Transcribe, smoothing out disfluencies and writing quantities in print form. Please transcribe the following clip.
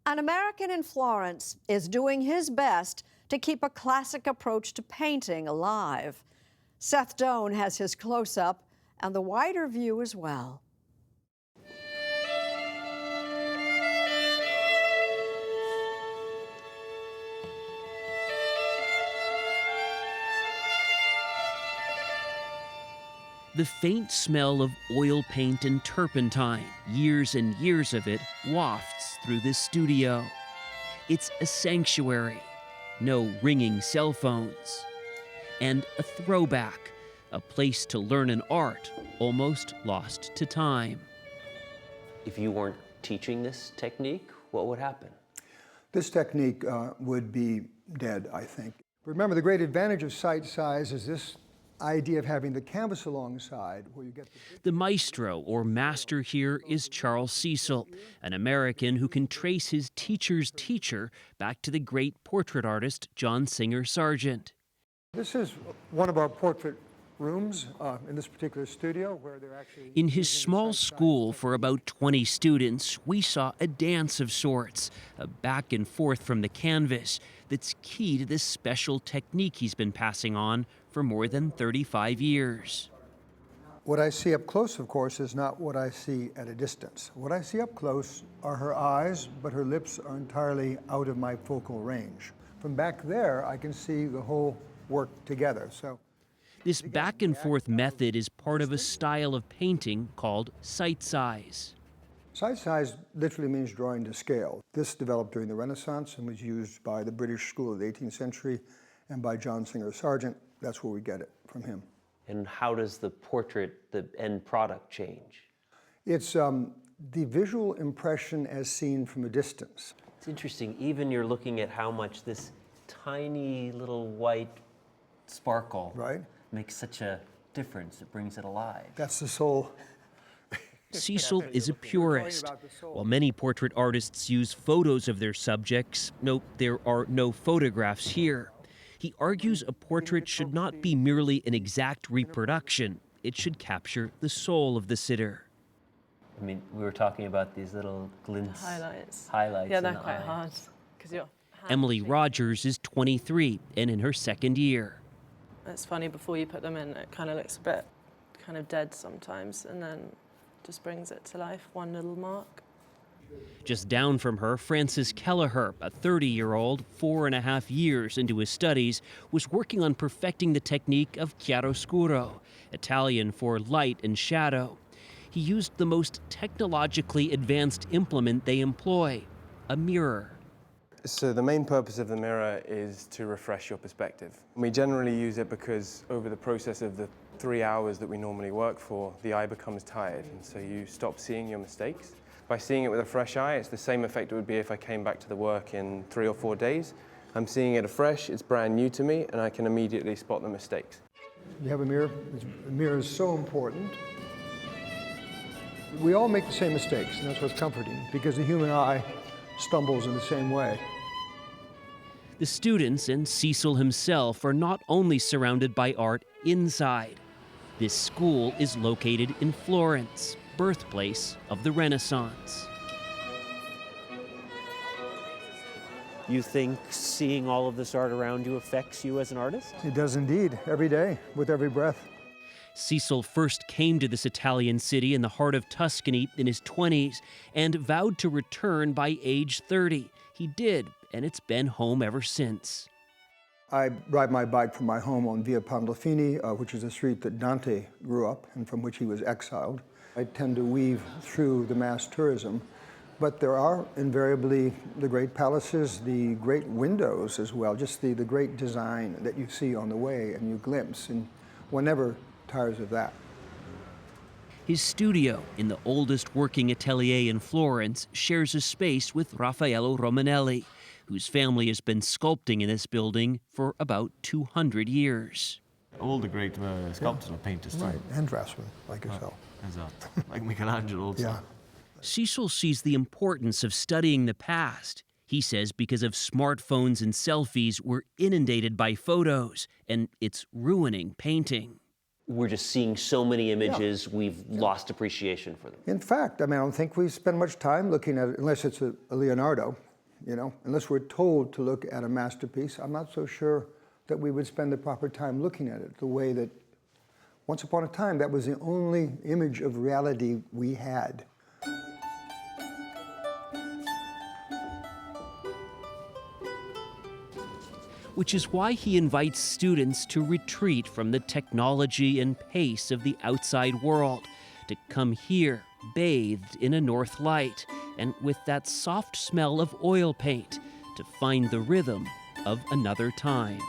An American in Florence is doing his best to keep a classic approach to painting alive. Seth Doane has his close-up and the wider view as well. The faint smell of oil paint and turpentine, years and years of it, wafts through this studio. It's a sanctuary, no ringing cell phones, and a throwback, a place to learn an art almost lost to time. If you weren't teaching this technique, what would happen? This technique would be dead, I think. Remember, the great advantage of sight size is this idea of having the canvas alongside where you get the maestro or master here is Charles Cecil, an American who can trace his teacher's teacher back to the great portrait artist John Singer Sargent. This is one of our portrait rooms in this particular studio where they're actually in his small school for about 20 students, we saw a dance of sorts, a back and forth from the canvas that's key to this special technique he's been passing on for more than 35 years. What I see up close, of course, is not what I see at a distance. What I see up close are her eyes, but her lips are entirely out of my focal range. From back there, I can see the whole work together. So this back and forth method is part of a style of painting called sight size. Sight size literally means drawing to scale. This developed during the Renaissance and was used by the British school of the 18th century and by John Singer Sargent. That's where we get it from him. And how does the portrait, the end product, change? It's the visual impression as seen from a distance. It's interesting, even you're looking at how much this tiny little white sparkle makes such a difference. It brings it alive. That's the soul. Cecil is a purist. While many portrait artists use photos of their subjects, note there are no photographs here. He argues a portrait should not be merely an exact reproduction. It should capture the soul of the sitter. I mean, we were talking about these little glints. Highlights. Yeah, they're quite hard. Emily Rogers is 23 and in her second year. It's funny, before you put them in, it kind of looks a bit kind of dead sometimes, and then just brings it to life, one little mark. Just down from her, Francis Kelleher, a 30-year-old, 4.5 years into his studies, was working on perfecting the technique of chiaroscuro, Italian for light and shadow. He used the most technologically advanced implement they employ, a mirror. So the main purpose of the mirror is to refresh your perspective. We generally use it because over the process of the 3 hours that we normally work for, the eye becomes tired, and so you stop seeing your mistakes. By seeing it with a fresh eye, it's the same effect it would be if I came back to the work in 3 or 4 days. I'm seeing it afresh, it's brand new to me, and I can immediately spot the mistakes. You have a mirror. The mirror is so important. We all make the same mistakes, and that's what's comforting, because the human eye stumbles in the same way. The students and Cecil himself are not only surrounded by art inside. This school is located in Florence, birthplace of the Renaissance. You think seeing all of this art around you affects you as an artist? It does indeed, every day, with every breath. Cecil first came to this Italian city in the heart of Tuscany in his 20s and vowed to return by age 30. He did, and it's been home ever since. I ride my bike from my home on Via Pandolfini, which is a street that Dante grew up and from which he was exiled. I tend to weave through the mass tourism, but there are invariably the great palaces, the great windows as well, just the great design that you see on the way and you glimpse, and one never tires of that. His studio in the oldest working atelier in Florence shares a space with Raffaello Romanelli, whose family has been sculpting in this building for about 200 years. All the great sculptors and painters too. Right, and draftsmen like yourself. Exactly. Like Michelangelo also. Yeah. Cecil sees the importance of studying the past. He says because of smartphones and selfies, we're inundated by photos, and it's ruining painting. We're just seeing so many images, we've lost appreciation for them. In fact, I don't think we spend much time looking at it, unless it's a Leonardo, you know. Unless we're told to look at a masterpiece, I'm not so sure that we would spend the proper time looking at it the way that once upon a time that was the only image of reality we had. Which is why he invites students to retreat from the technology and pace of the outside world, to come here, bathed in a north light, and with that soft smell of oil paint, to find the rhythm of another time.